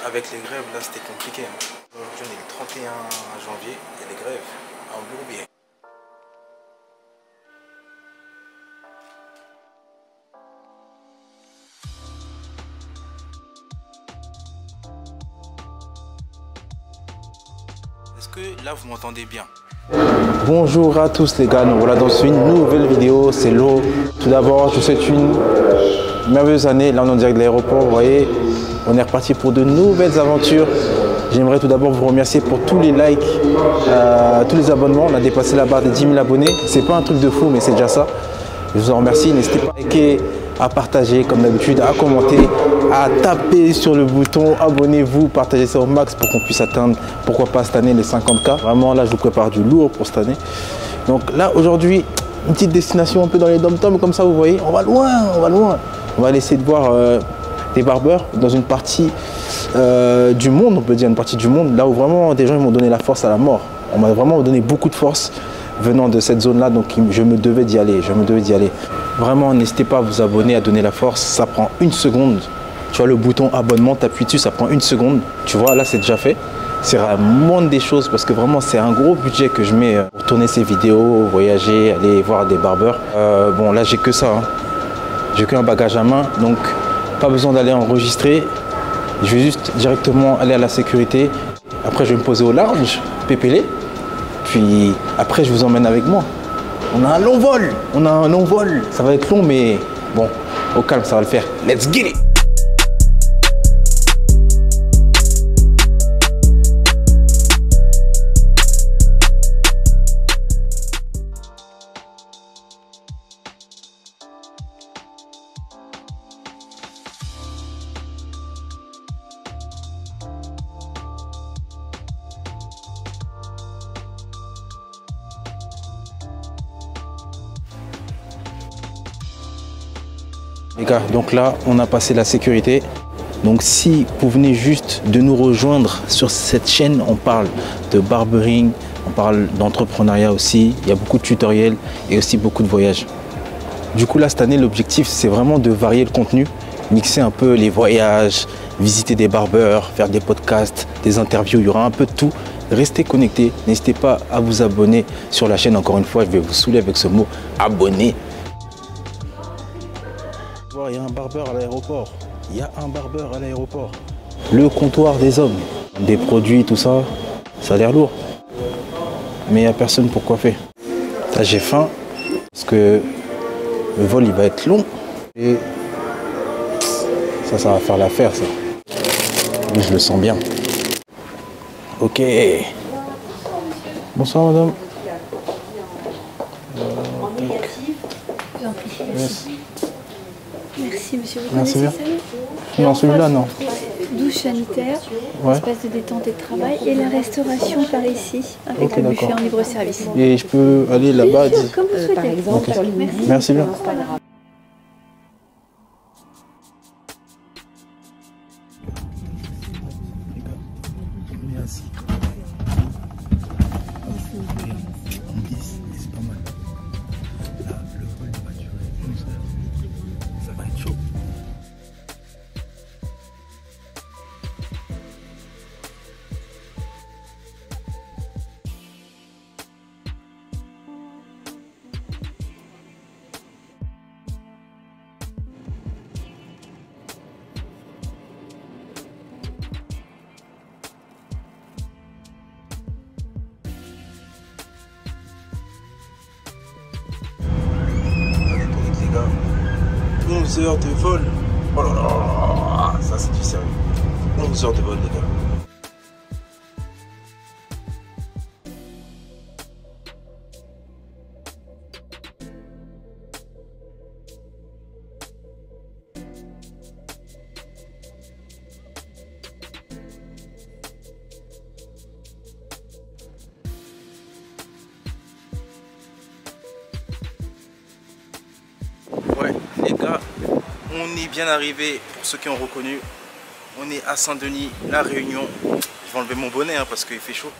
avec les grèves, là, c'était compliqué. Aujourd'hui, on est le 31 janvier, il y a des grèves en Bourbier. Est-ce que là, vous m'entendez bien? Bonjour à tous les gars, nous voilà dans une nouvelle vidéo, c'est Lo. Tout d'abord, je vous souhaite une merveilleuse année. Là, on est en direct de l'aéroport, vous voyez, on est reparti pour de nouvelles aventures. J'aimerais tout d'abord vous remercier pour tous les likes, tous les abonnements. On a dépassé la barre des 10 000 abonnés. C'est pas un truc de fou, mais c'est déjà ça. Je vous en remercie. N'hésitez pas à liker, à partager comme d'habitude, à commenter, à taper sur le bouton abonnez-vous, partagez ça au max pour qu'on puisse atteindre, pourquoi pas cette année, les 50K. Vraiment, là, je vous prépare du lourd pour cette année. Donc là, aujourd'hui, une petite destination un peu dans les dom-toms, comme ça, vous voyez, on va loin, on va loin. On va aller essayer de voir des barbeurs dans une partie du monde, on peut dire une partie du monde, là où vraiment des gens m'ont donné la force à la mort. On m'a vraiment donné beaucoup de force venant de cette zone-là, donc je me devais d'y aller, Vraiment, n'hésitez pas à vous abonner, à donner la force, ça prend une seconde. Tu vois le bouton abonnement, tu appuies dessus, ça prend une seconde. Tu vois, là, c'est déjà fait. C'est la moindre des choses parce que vraiment, c'est un gros budget que je mets pour tourner ces vidéos, voyager, aller voir des barbeurs. Bon, là, j'ai que ça. Hein. J'ai qu'un bagage à main, donc pas besoin d'aller enregistrer. Je vais juste directement aller à la sécurité. Après, je vais me poser au lounge, pépélé. Puis après, je vous emmène avec moi. On a un long vol. Ça va être long, mais bon, au calme, ça va le faire. Let's get it! Les gars, donc là, on a passé la sécurité. Donc si vous venez juste de nous rejoindre sur cette chaîne, on parle de barbering, on parle d'entrepreneuriat aussi. Il y a beaucoup de tutoriels et aussi beaucoup de voyages. Du coup, là, cette année, l'objectif, c'est vraiment de varier le contenu, mixer un peu les voyages, visiter des barbeurs, faire des podcasts, des interviews. Il y aura un peu de tout. Restez connectés. N'hésitez pas à vous abonner sur la chaîne. Encore une fois, je vais vous saouler avec ce mot abonner. Il y a un barbeur à l'aéroport. Le comptoir des hommes. Des produits, tout ça, ça a l'air lourd. Mais il n'y a personne pour coiffer. Là, j'ai faim parce que le vol, il va être long. Et ça va faire l'affaire, ça. Oui, je le sens bien. Ok. Bonsoir, madame. Yes. Merci monsieur. Vous Merci bien. Salut. Non, celui-là, non. Douche sanitaire, Ouais. espace de détente et de travail et la restauration par ici avec Ok, le buffet d'accord. en libre service. Et je peux aller là-bas. Bien sûr, comme vous souhaitez. Par exemple, Ok. sur les Merci bien. Les gars, 11 heures de vol. Oh là là, ça c'est du sérieux. 11 heures de vol, les gars. Ouais, les gars, on est bien arrivé. Pour ceux qui ont reconnu, on est à Saint-Denis, La Réunion. Je vais enlever mon bonnet hein, parce qu'il fait chaud.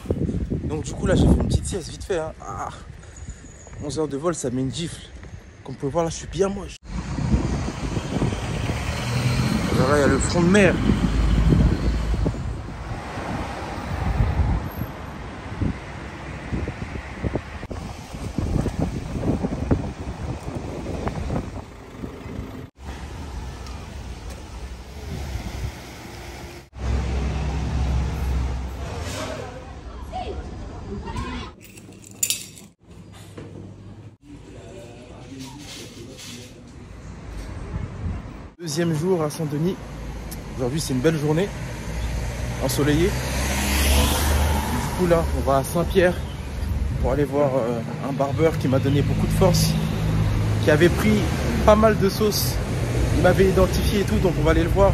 Donc du coup là j'ai fait une petite sieste vite fait. Hein. 11 heures de vol, ça met une gifle. Comme vous pouvez voir là, je suis bien moche. Alors là, il y a le front de mer. Deuxième jour à Saint-Denis. Aujourd'hui c'est une belle journée, ensoleillée. Du coup là on va à Saint-Pierre pour aller voir un barbeur qui m'a donné beaucoup de force, qui avait pris pas mal de sauce. Il m'avait identifié et tout, donc on va aller le voir.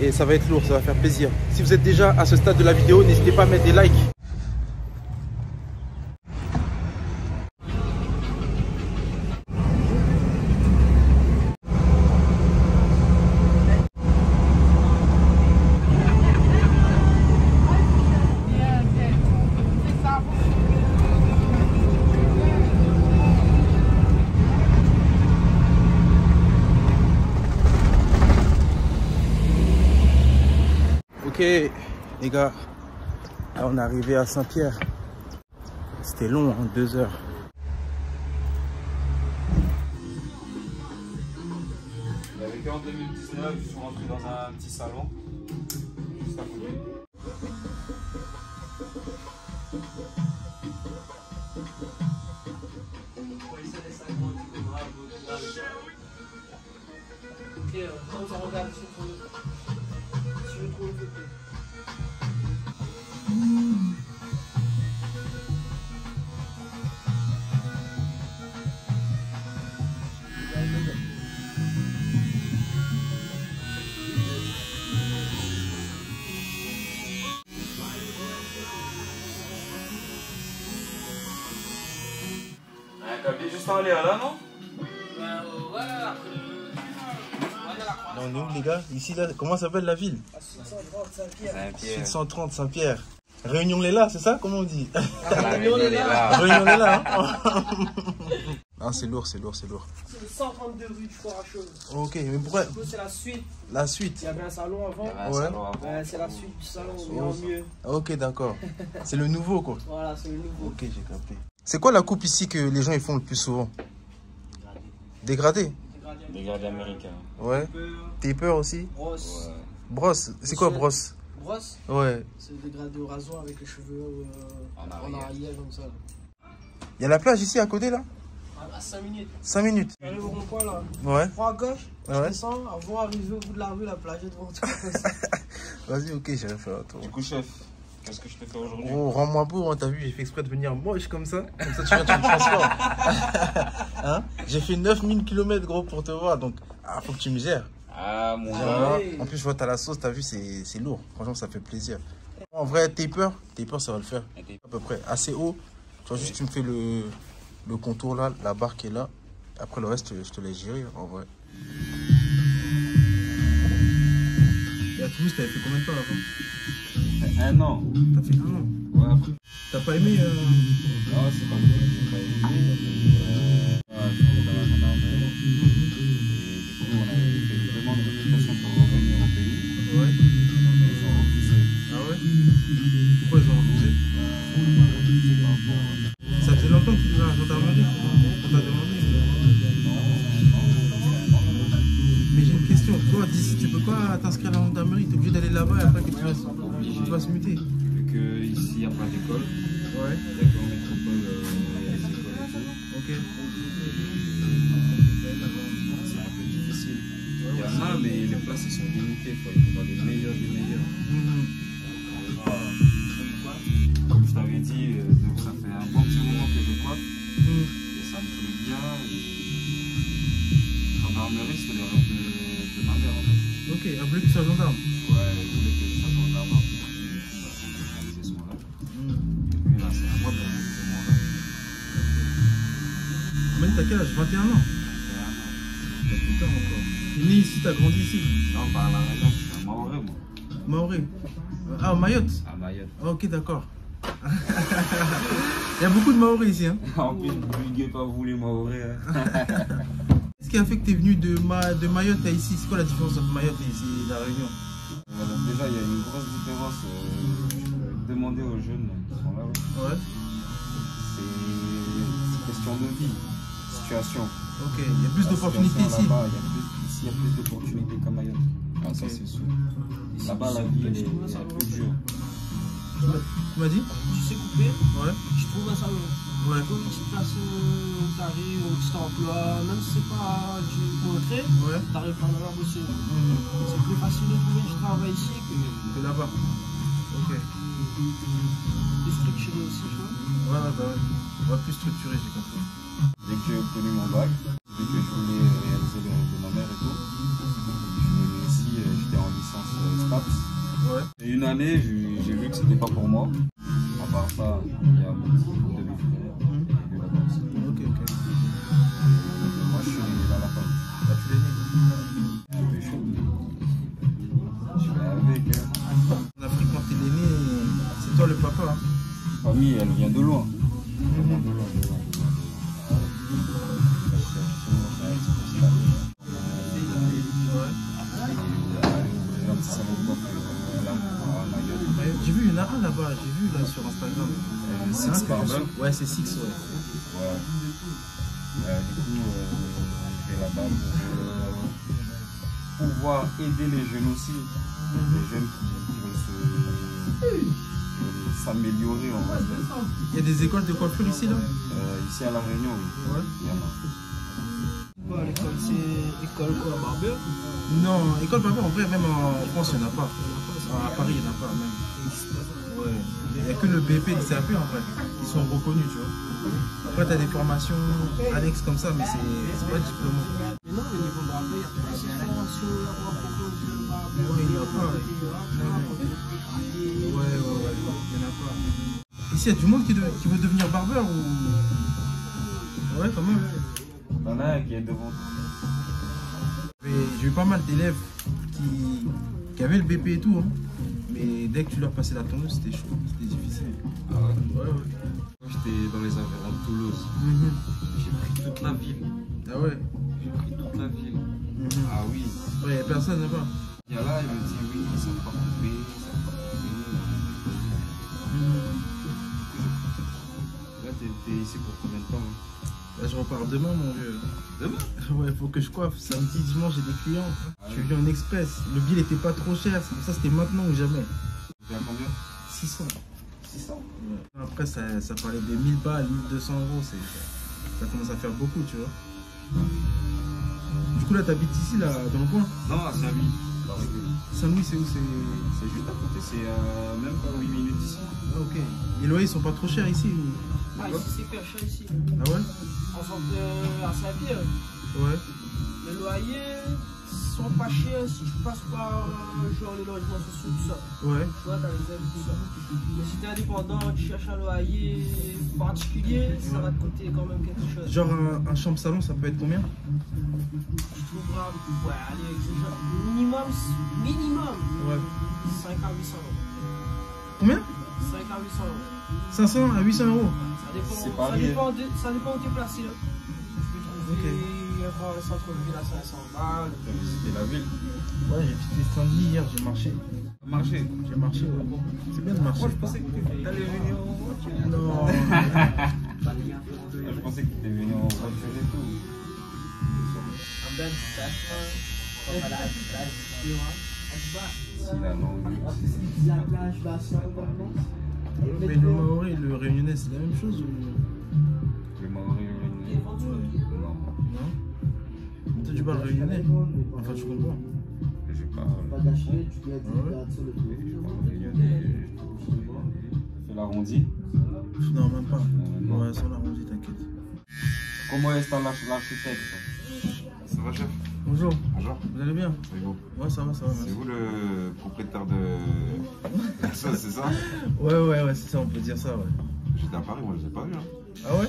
Et ça va être lourd, ça va faire plaisir. Si vous êtes déjà à ce stade de la vidéo, n'hésitez pas à mettre des likes. Ok les gars, là on est arrivé à Saint-Pierre. C'était long, hein, 2 heures. Il y avait qu'en 2019, je suis rentré dans un petit salon, juste à côté. T'as bien juste en l'air là, non? Non, nous les gars, ici là, comment s'appelle la ville? 630 Saint-Pierre. Réunion-les-là, c'est ça? Comment on dit? Réunion-les-là. Réunion-les-là, hein. Non, c'est lourd, c'est lourd, c'est lourd. C'est le 132 rue du Foire à Chose. Ok, mais pourquoi? C'est la suite. La suite? Il y avait un salon avant. Ouais. C'est la suite du salon, mais en mieux. Ok, d'accord. C'est le nouveau quoi. Voilà, c'est le nouveau. Ok, j'ai capté. C'est quoi la coupe ici que les gens ils font le plus souvent? Dégradé. Dégradé américain. Ouais. Taper aussi? Brosse. Ouais. Brosse. C'est quoi brosse? Brosse, Ouais. c'est le dégradé au rasoir avec les cheveux En en arrière comme ça. Il y a la plage ici à côté là? À 5 minutes. 5 minutes. J'arrive au rond-point là. Ouais. Prends à gauche, je Ouais. descends, avant d'arriver au bout de la rue, la plage est devant toi. Vas-y, ok, j'irai faire un tour. Du coup, chef, qu'est-ce que je te fais aujourd'hui? Oh, rends-moi beau, hein, t'as vu, j'ai fait exprès de venir moche comme ça. Comme ça, tu viens, tu me transformes. Hein? J'ai fait 9000 km gros pour te voir, donc faut que tu me gères. Ah, mon Tu gars. vois. En plus, je vois, t'as la sauce, t'as vu, c'est lourd. Franchement, ça fait plaisir. En vrai, taper, ça va le faire. À peu près, assez haut. Tu vois, juste, tu me fais le contour là, la barre qui est là. Après, le reste, je te laisse gérer, en vrai. Et à Toulouse, t'avais fait combien de temps avant? Un an. T'as fait 1 an. Ouais, après. T'as pas aimé Ah, c'est pas bon, j'ai pas aimé. Je suis dans la gendarmerie. Et du coup, on avait fait une demande de mutation pour revenir au pays. Ouais. Ils ont refusé. Ah ouais? Pourquoi ils ont refusé? Ça faisait longtemps que tu étais dans la gendarmerie qu'on t'a demandé. Mais j'ai une question. Toi, d'ici, tu peux pas t'inscrire à la gendarmerie. Tu es obligé d'aller là-bas et après que tu vas se muter. Vu qu'ici, il n'y a pas d'école. Ouais. Il n'y a qu'en métropole, il y a les écoles et tout. Ok. C'est un peu difficile. Il y en a, mais les places elles sont limitées. Il faut être dans les meilleurs des meilleurs. Comme je t'avais dit, ça fait un bon petit moment que je coiffe. Et ça me plaît bien. Et gendarmerie, c'est le rêve de ma mère en fait. Ok, elle voulait que tu sois gendarme. Ouais, elle voulait que je sois gendarme un peu plus pour réaliser son rêve. Et puis là, c'est à moi de réaliser mon rêve. Combien t'as quel âge? 21 ans. C'est un an. T'as plus tard encore. T'es né ici, t'as grandi ici. Non, par la raison, je suis un Maoré, moi. Maoré. Ah, Mayotte. À Mayotte. Ah, ok, d'accord. Il y a beaucoup de Maoris ici. Hein. En plus, vulguez pas vous les Maorés. Qu'est-ce qui a fait que tu es venu de Mayotte à ici? C'est quoi la différence entre Mayotte et ici, la Réunion? Déjà, il y a une grosse différence. Demandez aux jeunes qui sont là. Ouais. C'est question de vie, situation. Ok, il y a plus d'opportunités ici. Là-bas, il y a plus d'opportunités qu'à Mayotte. Ah, ça, c'est sûr. Là-bas, la vie, elle est plus dure. Tu m'as dit? Tu sais couper, Ouais. je trouve un salon. Ouais. Une petite place où t'arrives, un petit emploi, même si c'est pas du concret, Ouais. t'arrives quand même à bosser. C'est plus facile de trouver du travail ici que là-bas. Ok. de structurer aussi, tu vois. Ouais, bah ouais. On va plus structurer, j'ai compris. Dès que j'ai obtenu mon bac, dès que je voulais réaliser le rêve de ma mère et tout, je suis venu ici, j'étais en licence STAPS. Ouais. Et une année, j'ai vu que c'était pas pour moi. À part ça, il y a mon demi-frère. Ok, ok. Moi, je suis dans la famille. Là, tu l'es né. Un peu chaud. Je vais avec. En Afrique, quand t'es né, c'est toi le papa. Hein. La famille, elle vient de loin. J'ai vu, il y en a un là-bas, j'ai vu là sur Instagram. Six Barber. Ouais, c'est Six, ouais. Ouais. Du coup, je vais là-bas pour pouvoir aider les jeunes aussi. Les jeunes qui veulent s'améliorer, on va dire. Il y a des écoles de coiffure ici là? Ici à La Réunion, oui. Ouais. Il y en a. Quoi, l'école, c'est école quoi, barbeur? Non, école barbeur, en vrai, même en France, il n'y en a pas. À Paris, il n'y en a pas, même. Ouais. Il n'y a que le BP et le CAP en vrai. Ils sont reconnus, tu vois. Après, tu as des formations annexes comme ça, mais c'est pas diplômé. Mais non, au niveau barbeur, il y a pas assez de formation là-bas pour le barbeur. Ouais, il n'y en a pas. Ouais, il n'y en a pas. Ici, il y a du monde qui veut devenir barbeur ou. Ouais, quand même. Il y en a un qui est devant. J'ai eu pas mal d'élèves qui avaient le BP et tout, hein. Mais dès que tu leur passais la tondeuse, c'était chaud, c'était difficile. Ah ouais. Ouais. Moi, j'étais dans les environs de Toulouse. J'ai pris toute la ville. Ah ouais. J'ai pris toute la ville. Ah oui. Ouais, y a personne là-bas. Il y a là, il me dit oui, ils sont pas coupés, ils sont pas coupés. Là, t'es ici pour combien de temps? Là, je repars demain, mon vieux. Demain? Ouais, faut que je coiffe. Samedi, dimanche, j'ai des clients. Je suis venu en express. Le billet n'était pas trop cher, c'est pour ça c'était maintenant ou jamais. Tu as combien? 600. 600. Ouais. Après, ça parlait de 1000 balles, 1200 euros. Ça commence à faire beaucoup, tu vois. Du coup, là, t'habites ici, là, dans le coin? Non, à Saint-Louis. Saint-Louis, c'est où? C'est juste à côté, c'est même pas 8 minutes ici. Ah, ok. Les loyers sont pas trop chers ici ou... Ah, ici, c'est hyper cher ici. Ah ouais? En fait, à Saint-Pierre, Ouais. les loyers sont pas chers si tu passes par genre les logements sociaux, tout ça. Ouais. Tu vois, t'as les aides, tout ça. Mais si t'es indépendant, tu cherches un loyer particulier, ça va te coûter quand même quelque chose. Genre un chambre salon, ça peut être combien? Tu trouveras, ouais, allez, genre, minimum, Ouais. 5 à 800 euros. Combien? 5 à 800 euros. 500 à 800 euros. C'est pareil. Ça dépend où tu es placé là. Tu peux trouver un centre-ville à 500 balles. Tu as visité la ville? Ouais, j'ai visité Saint-Denis hier, j'ai marché. Marché? J'ai marché, ouais. C'est bien de marcher. Moi, je pensais que tu allais venir en voiture. Non. Je pensais que tu étais venu en voiture et tout. Si la langue. Mais le maoré et le réunionnais, c'est la même chose ou... Le maoré réunionnais? Non. Non? Toi, tu parles réunionnais? Enfin, je comprends. Je parle réunionnais. Fais l'arrondi? Non, même pas. Non. Ouais, sans l'arrondi, t'inquiète. Comment est l'architecte? Ça va, chef? Bonjour. Bonjour. Vous allez bien? C'est vous? Ouais, ça va, C'est merci. vous le propriétaire de la sauce, c'est ça? Ouais, c'est ça, on peut dire ça, ouais. J'étais à Paris, moi je l'ai pas vu. Hein. Ah ouais?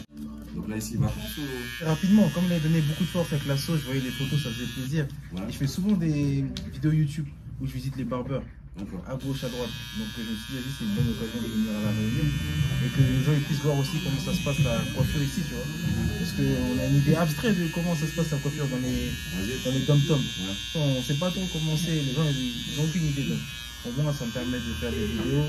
Donc là, ici, vacances ou... Rapidement, comme il a donné beaucoup de force avec la sauce, je voyais les photos, ça faisait plaisir. Ouais. Et je fais souvent des vidéos YouTube où je visite les barbeurs, D'accord. à gauche, à droite. Donc je me suis dit, c'est une bonne occasion de venir à la Réunion et que les gens ils puissent voir aussi comment ça se passe la coiffure ici, tu vois. Parce qu'on a une idée abstraite de comment ça se passe la coiffure dans les dom-toms. Ouais. On ne sait pas trop comment c'est, les gens ils n'ont aucune idée. Donc au moins ça me permet de faire des vidéos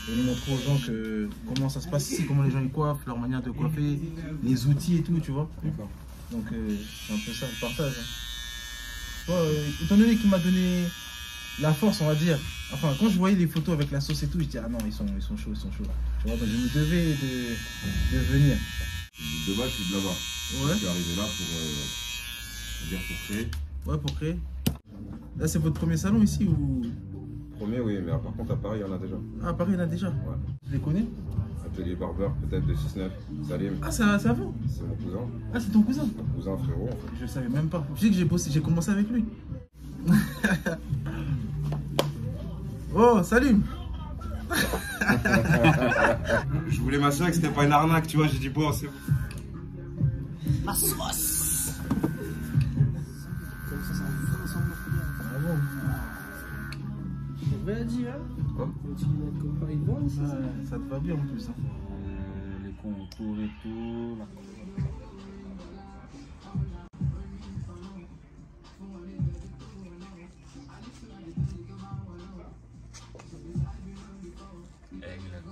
et de montrer aux gens que, comment ça se passe ici, comment les gens ils coiffent, leur manière de coiffer, les outils et tout, tu vois. D'accord. Donc c'est un peu ça le partage. Hein. Étant donné qu'il m'a donné la force, on va dire. Enfin, quand je voyais les photos avec la sauce et tout, je dis ah non, ils sont chauds, Tu vois, donc je me devais de venir. De base, je suis de là-bas. Ouais. Je suis arrivé là pour créer. Ouais, pour créer. Là, c'est votre premier salon ici ou... Premier, oui, mais par contre, à Paris, il y en a déjà. Ah, à Paris, il y en a déjà. Ouais. Tu les connais? Atelier Barbeur, peut-être de 6-9. Salim. Ah, c'est avant? C'est mon cousin. Ah, c'est ton cousin? Mon cousin, frérot, en fait. Je savais même pas. Tu sais que j'ai commencé avec lui. Oh, Salim. Je voulais m'assurer que c'était pas une arnaque, tu vois. J'ai dit, bon, c'est bon. La sauce. Comme ça va Ah bon? C'est vrai, dit, hein? Quoi? Tu mets comme par une bonne, ça. Ça te va bien en plus. Hein. Les contours et tout. Là.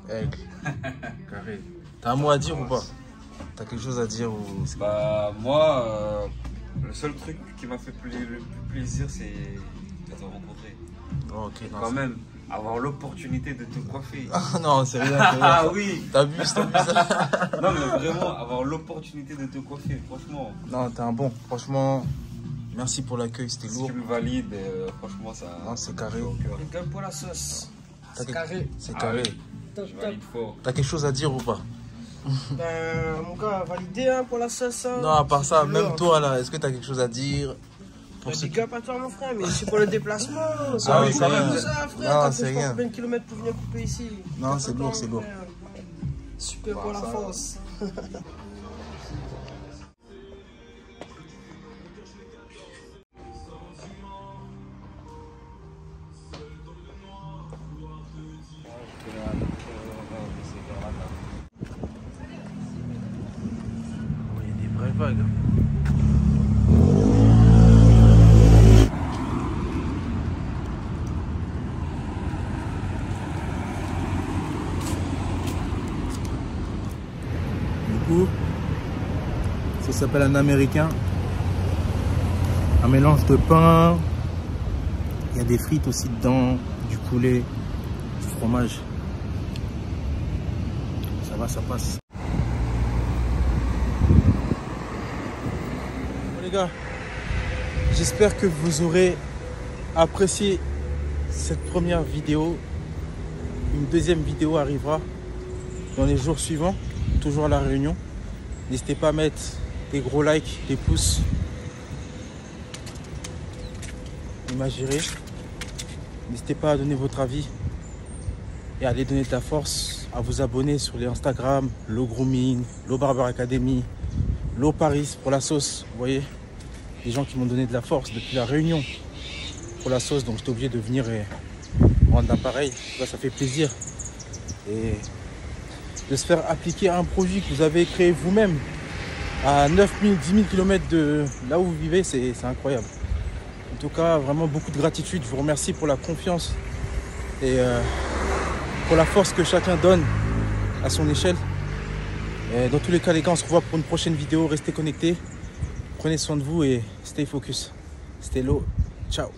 Aigle. Carré. T'as un mot à dire ou pas? T'as quelque chose à dire ou... Bah, moi, le seul truc qui m'a fait le plus plaisir, c'est de te rencontrer. Oh, ok, non. Quand même, avoir l'opportunité de te coiffer. Ah non, c'est rien. Ah oui. T'abuses. Non, mais vraiment, avoir l'opportunité de te coiffer, franchement. Non, t'es un bon. Franchement, merci pour l'accueil, c'était Si lourd. tu me valides, franchement, ça. Non, c'est carré. Les gars pour la sauce. T'as C'est carré. C'est Ah carré. oui. Top, Je top. valide fort. T'as quelque chose à dire ou pas? Ben, mon gars, validé hein, pour la sauce. Hein. Non, à part ça, C'est même lourd. toi là, est-ce que t'as quelque chose à dire pour ceux Big up à toi, mon frère, mais c'est pour le déplacement. C'est Ah un oui, coup quand de même. tout ça, frère. Non, T'as c'est fait rien. combien de kilomètres pour venir couper ici? Non, T'as c'est pas lourd, le c'est temps, lourd. frère. Super pour la ça. force. Il y a des vraies vagues. Du coup, ça s'appelle un américain. Un mélange de pain. Il y a des frites aussi dedans, du poulet, du fromage. Ça va, ça passe. Bon, les gars, j'espère que vous aurez apprécié cette première vidéo. Une deuxième vidéo arrivera dans les jours suivants, toujours à La Réunion. N'hésitez pas à mettre des gros likes, des pouces. Imaginez. N'hésitez pas à donner votre avis et à aller donner de la force, à vous abonner sur les Instagram, Low Grooming, Low Barber Academy, Low Paris pour la sauce. Vous voyez, des gens qui m'ont donné de la force depuis La Réunion pour la sauce, donc j'étais obligé de venir et rendre l'appareil. Ça fait plaisir. Et de se faire appliquer un produit que vous avez créé vous-même à 9000, 10 000 km de là où vous vivez, c'est incroyable. En tout cas, vraiment beaucoup de gratitude. Je vous remercie pour la confiance et pour la force que chacun donne à son échelle. Et dans tous les cas, les gars, on se revoit pour une prochaine vidéo. Restez connectés, prenez soin de vous et stay focus. C'était Low. Ciao.